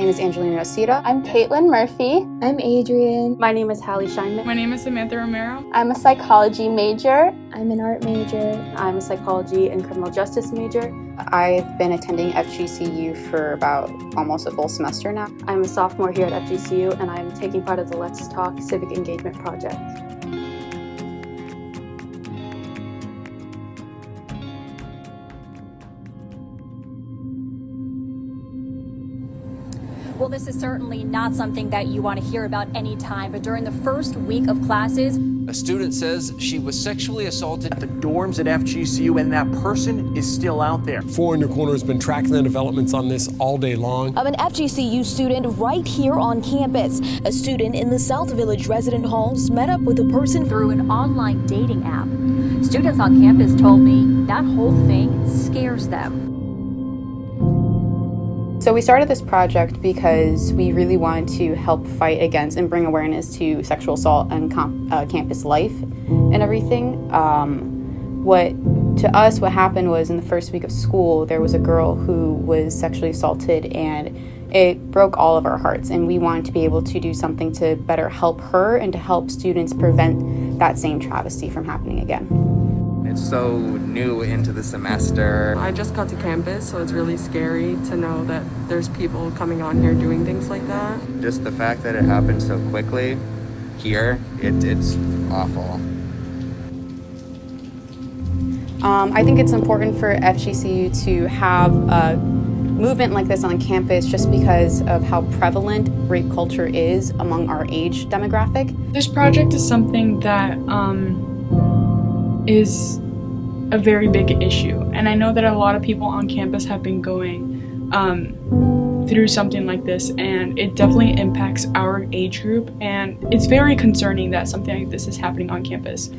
name is Angelina Osita. I'm Caitlin Murphy. I'm Adrian. My name is Hallie Scheinman. My name is Samantha Romero. I'm a psychology major. I'm an art major. I'm a psychology and criminal justice major. I've been attending Fgcu for about almost a full semester now. I'm a sophomore here at Fgcu, and I'm taking part of the Let's Talk Civic Engagement Project. Well, this is certainly not something that you want to hear about anytime, but during the first week of classes, a student says she was sexually assaulted at the dorms at FGCU, and that person is still out there. Four in Your Corner has been tracking the developments on this all day long. Of an FGCU student right here on campus. A student in the South Village resident halls met up with a person through an online dating app. Students on campus told me that whole thing scares them. So we started this project because we really wanted to help fight against and bring awareness to sexual assault and campus life and everything. What happened was in the first week of school, there was a girl who was sexually assaulted, and it broke all of our hearts, and we wanted to be able to do something to better help her and to help students prevent that same travesty from happening again. It's so new into the semester. I just got to campus, so it's really scary to know that there's people coming on here doing things like that. Just the fact that it happened so quickly here, it's awful. I think it's important for FGCU to have a movement like this on campus just because of how prevalent rape culture is among our age demographic. This project is something that is a very big issue, and I know that a lot of people on campus have been going through something like this, and it definitely impacts our age group, and it's very concerning that something like this is happening on campus.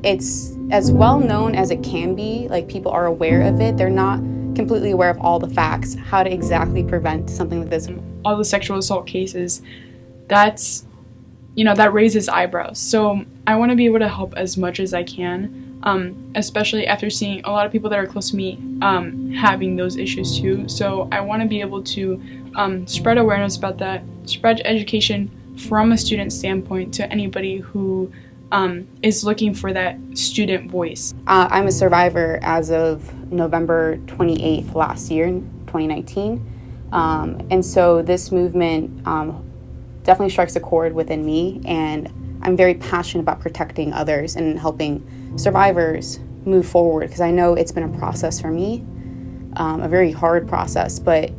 It's as well known as it can be, like people are aware of it, they're not completely aware of all the facts, how to exactly prevent something like this. All the sexual assault cases, that raises eyebrows. So I want to be able to help as much as I can, especially after seeing a lot of people that are close to me having those issues too. So I want to be able to spread awareness about that, spread education from a student standpoint to anybody who is looking for that student voice. I'm a survivor as of November 28th last year, 2019. And so this movement definitely strikes a chord within me, and I'm very passionate about protecting others and helping survivors move forward, because I know it's been a process for me, a very hard process, but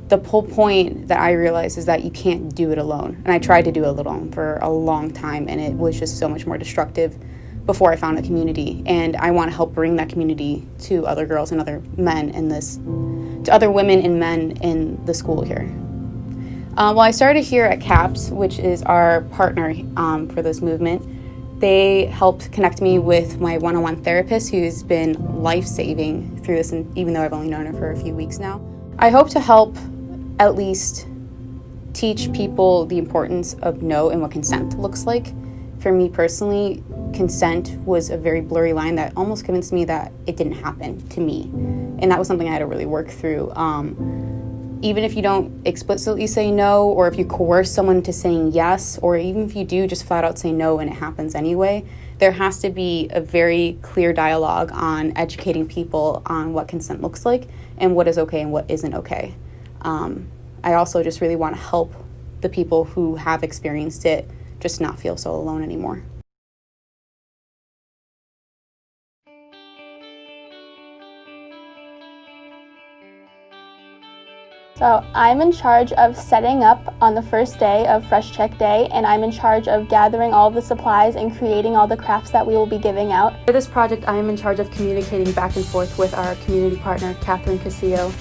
the whole point that I realized is that you can't do it alone. And I tried to do it alone for a long time, and it was just so much more destructive before I found a community. And I want to help bring that community to other girls and other men to other women and men in the school here. Well, I started here at CAPS, which is our partner for this movement. They helped connect me with my one-on-one therapist, who's been life-saving through this, and even though I've only known her for a few weeks now. I hope to help at least teach people the importance of no and what consent looks like. For me personally, consent was a very blurry line that almost convinced me that it didn't happen to me. And that was something I had to really work through. Even if you don't explicitly say no, or if you coerce someone to saying yes, or even if you do just flat out say no and it happens anyway, there has to be a very clear dialogue on educating people on what consent looks like and what is okay and what isn't okay. I also just really want to help the people who have experienced it just not feel so alone anymore. So I'm in charge of setting up on the first day of Fresh Check Day, and I'm in charge of gathering all the supplies and creating all the crafts that we will be giving out. For this project, I am in charge of communicating back and forth with our community partner, Catherine Casillo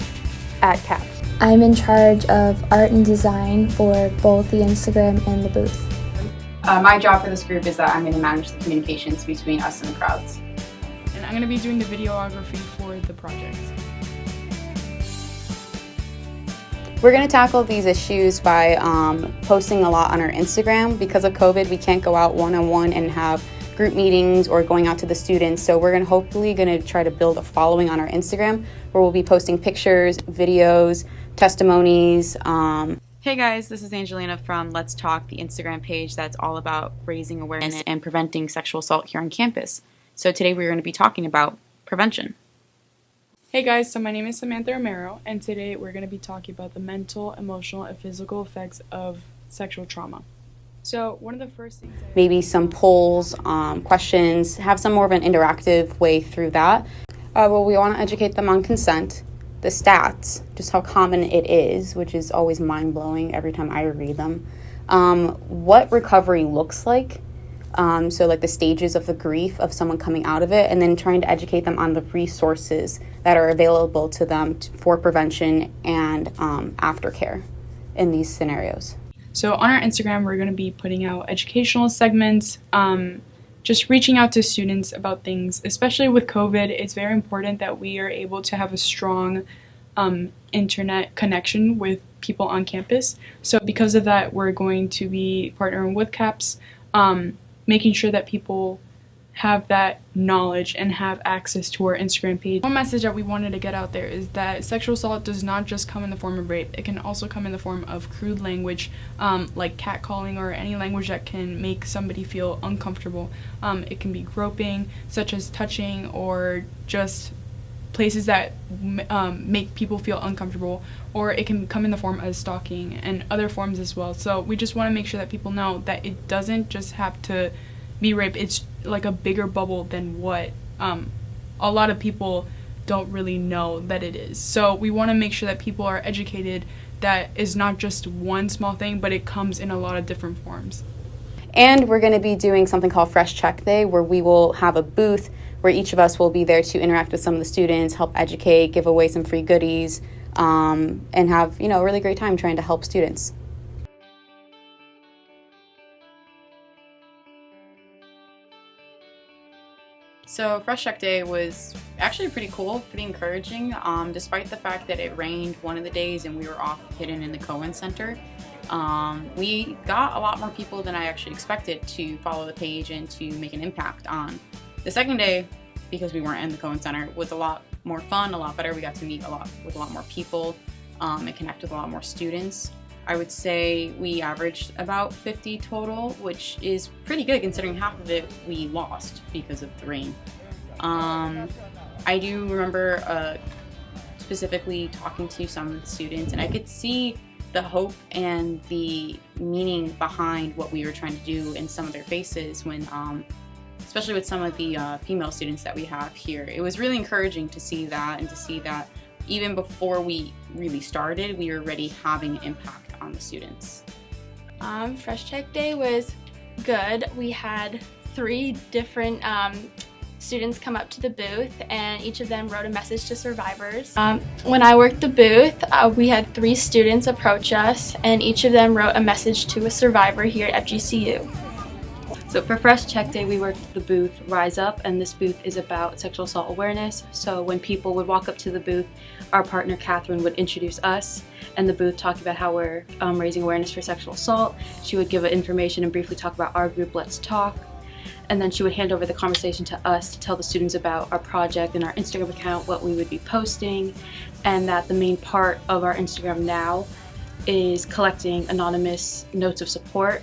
at CAPS. I'm in charge of art and design for both the Instagram and the booth. My job for this group is that I'm going to manage the communications between us and the crowds. And I'm going to be doing the videography for the project. We're going to tackle these issues by posting a lot on our Instagram. Because of COVID, we can't go out one-on-one and have group meetings or going out to the students. So we're hopefully going to try to build a following on our Instagram, where we'll be posting pictures, videos, testimonies. Hey guys, this is Angelina from Let's Talk, the Instagram page that's all about raising awareness and preventing sexual assault here on campus. So today we're going to be talking about prevention. Hey guys, so my name is Samantha Romero, and today we're going to be talking about the mental, emotional, and physical effects of sexual trauma. So one of the first things maybe some polls, questions, have some more of an interactive way through that. Well, we want to educate them on consent, the stats, just how common it is, which is always mind-blowing every time I read them. What recovery looks like, so like the stages of the grief of someone coming out of it, and then trying to educate them on the resources that are available to them for prevention and aftercare in these scenarios. So on our Instagram, we're going to be putting out educational segments, just reaching out to students about things, especially with COVID. It's very important that we are able to have a strong internet connection with people on campus. So because of that, we're going to be partnering with CAPS, making sure that people have that knowledge and have access to our Instagram page. One message that we wanted to get out there is that sexual assault does not just come in the form of rape. It can also come in the form of crude language, like catcalling or any language that can make somebody feel uncomfortable. It can be groping, such as touching, or just places that make people feel uncomfortable, or it can come in the form of stalking and other forms as well. So we just want to make sure that people know that it doesn't just have to be rape. It's like a bigger bubble than what a lot of people don't really know that it is. So we want to make sure that people are educated that is not just one small thing, but it comes in a lot of different forms. And we're going to be doing something called Fresh Check Day, where we will have a booth where each of us will be there to interact with some of the students, help educate, give away some free goodies, and have, a really great time trying to help students. So Fresh Check Day was actually pretty cool, pretty encouraging, despite the fact that it rained one of the days and we were off hidden in the Cohen Center. We got a lot more people than I actually expected to follow the page and to make an impact on. The second day, because we weren't in the Cohen Center, was a lot more fun, a lot better. We got to meet with a lot more people and connect with a lot more students. I would say we averaged about 50 total, which is pretty good considering half of it we lost because of the rain. I do remember specifically talking to some of the students, and I could see the hope and the meaning behind what we were trying to do in some of their faces when, especially with some of the female students that we have here. It was really encouraging to see that, and to see that even before we really started, we were already having an impact on the students. Fresh Check Day was good. We had 3 different students come up to the booth, and each of them wrote a message to survivors. When I worked the booth, we had 3 students approach us, and each of them wrote a message to a survivor here at Fgcu. So for Fresh Check Day, we worked the booth Rise Up, and this booth is about sexual assault awareness. So when people would walk up to the booth, our partner Catherine would introduce us and the booth, talk about how we're raising awareness for sexual assault. She would give information and briefly talk about our group, Let's Talk. And then she would hand over the conversation to us to tell the students about our project and our Instagram account, what we would be posting, and that the main part of our Instagram now is collecting anonymous notes of support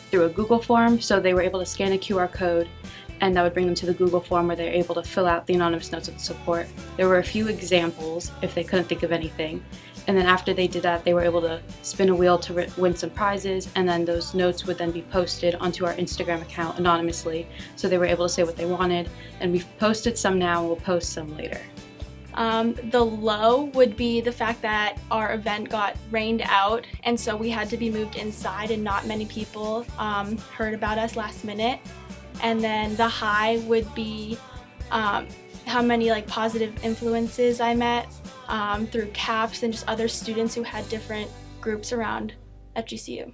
through a Google form. So they were able to scan a QR code, and that would bring them to the Google form where they're able to fill out the anonymous notes of support. There were a few examples if they couldn't think of anything. And then after they did that, they were able to spin a wheel to win some prizes, and then those notes would then be posted onto our Instagram account anonymously. So they were able to say what they wanted, and we've posted some now, and we'll post some later. The low would be the fact that our event got rained out, and so we had to be moved inside, and not many people heard about us last minute. And then the high would be how many positive influences I met through CAPS and just other students who had different groups around Fgcu.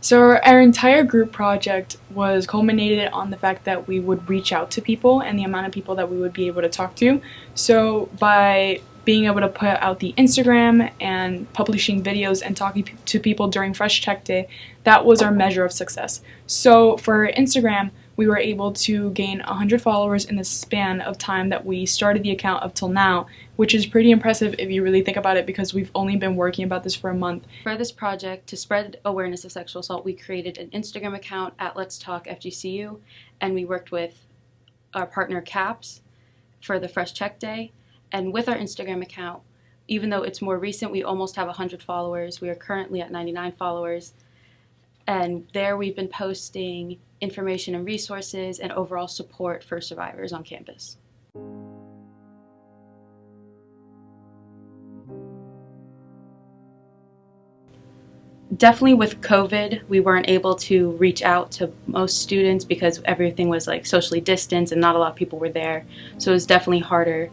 So our entire group project was culminated on the fact that we would reach out to people and the amount of people that we would be able to talk to. So by being able to put out the Instagram and publishing videos and talking to people during Fresh Check Day, that was our measure of success. So for Instagram, we were able to gain 100 followers in the span of time that we started the account up till now, which is pretty impressive if you really think about it, because we've only been working about this for a month. For this project, to spread awareness of sexual assault, we created an Instagram account at Let's Talk Fgcu, and we worked with our partner CAPS for the Fresh Check Day. And with our Instagram account, even though it's more recent, we almost have 100 followers. We are currently at 99 followers. And there we've been posting information and resources and overall support for survivors on campus. Definitely with COVID, we weren't able to reach out to most students because everything was like socially distanced and not a lot of people were there. So it was definitely harder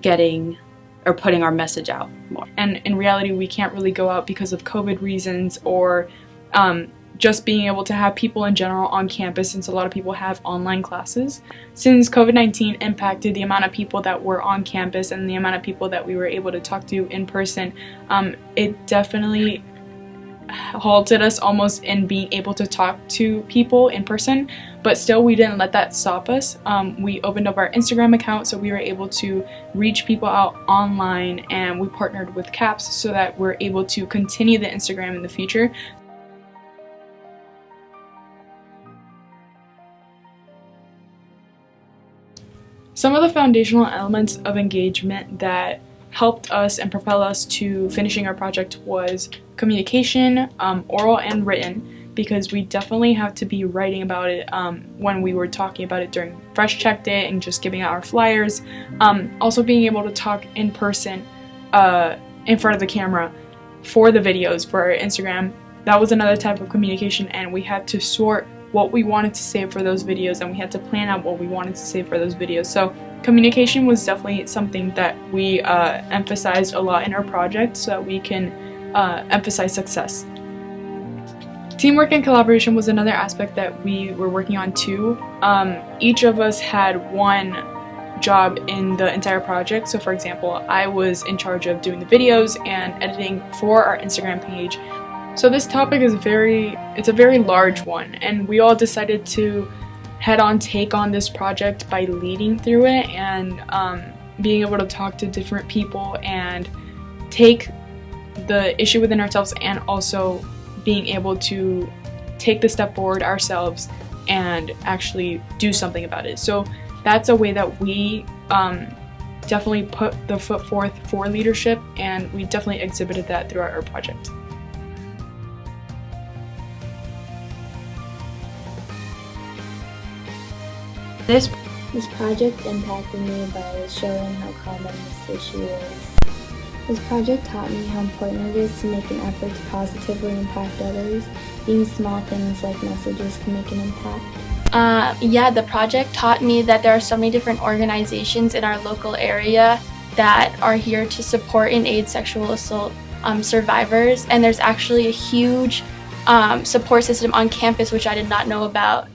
getting or putting our message out more. And in reality, we can't really go out because of COVID reasons, or just being able to have people in general on campus, since a lot of people have online classes. Since COVID-19 impacted the amount of people that were on campus and the amount of people that we were able to talk to in person, it definitely halted us almost in being able to talk to people in person, but still we didn't let that stop us. We opened up our Instagram account so we were able to reach people out online, and we partnered with CAPS so that we're able to continue the Instagram in the future. Some of the foundational elements of engagement that helped us and propel us to finishing our project was communication, oral and written, because we definitely have to be writing about it when we were talking about it during Fresh Check Day and just giving out our flyers. Also being able to talk in person in front of the camera for the videos for our Instagram. That was another type of communication, and we had to sort what we wanted to say for those videos, and we had to plan out what we wanted to say for those videos. So communication was definitely something that we emphasized a lot in our project so that we can emphasize success. Teamwork and collaboration was another aspect that we were working on too. Each of us had one job in the entire project. So for example, I was in charge of doing the videos and editing for our Instagram page. So this topic is it's a very large one, and we all decided to head-on take on this project by leading through it and being able to talk to different people and take the issue within ourselves, and also being able to take the step forward ourselves and actually do something about it. So that's a way that we definitely put the foot forth for leadership, and we definitely exhibited that throughout our project. This project impacted me by showing how common this issue is. This project taught me how important it is to make an effort to positively impact others. Even small things like messages can make an impact. Yeah, the project taught me that there are so many different organizations in our local area that are here to support and aid sexual assault survivors, and there's actually a huge support system on campus which I did not know about,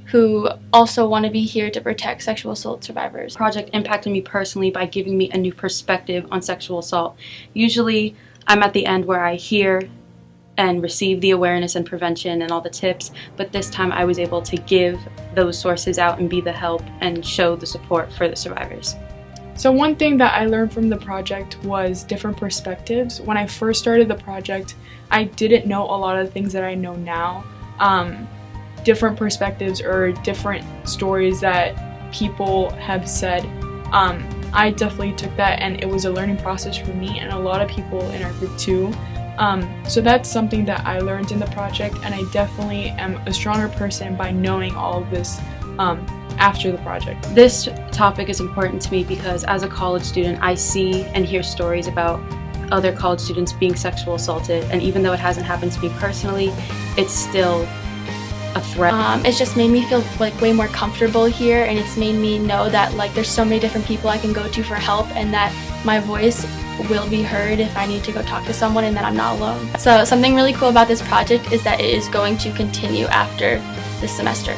who also want to be here to protect sexual assault survivors. The project impacted me personally by giving me a new perspective on sexual assault. Usually I'm at the end where I hear and receive the awareness and prevention and all the tips, but this time I was able to give those sources out and be the help and show the support for the survivors. So one thing that I learned from the project was different perspectives. When I first started the project, I didn't know a lot of the things that I know now. Different perspectives or different stories that people have said. I definitely took that, and it was a learning process for me and a lot of people in our group too. So that's something that I learned in the project, and I definitely am a stronger person by knowing all of this after the project. This topic is important to me because as a college student, I see and hear stories about other college students being sexual assaulted, and even though it hasn't happened to me personally, it's still a threat. It's just made me feel like way more comfortable here, and it's made me know that like there's so many different people I can go to for help, and that my voice will be heard if I need to go talk to someone, and that I'm not alone. So something really cool about this project is that it is going to continue after this semester.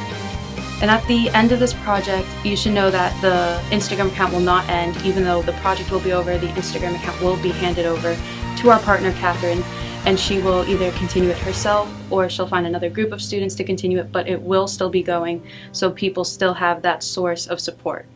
And at the end of this project, you should know that the Instagram account will not end. Even though the project will be over, the Instagram account will be handed over to our partner Catherine, and she will either continue it herself or she'll find another group of students to continue it, but it will still be going, so people still have that source of support.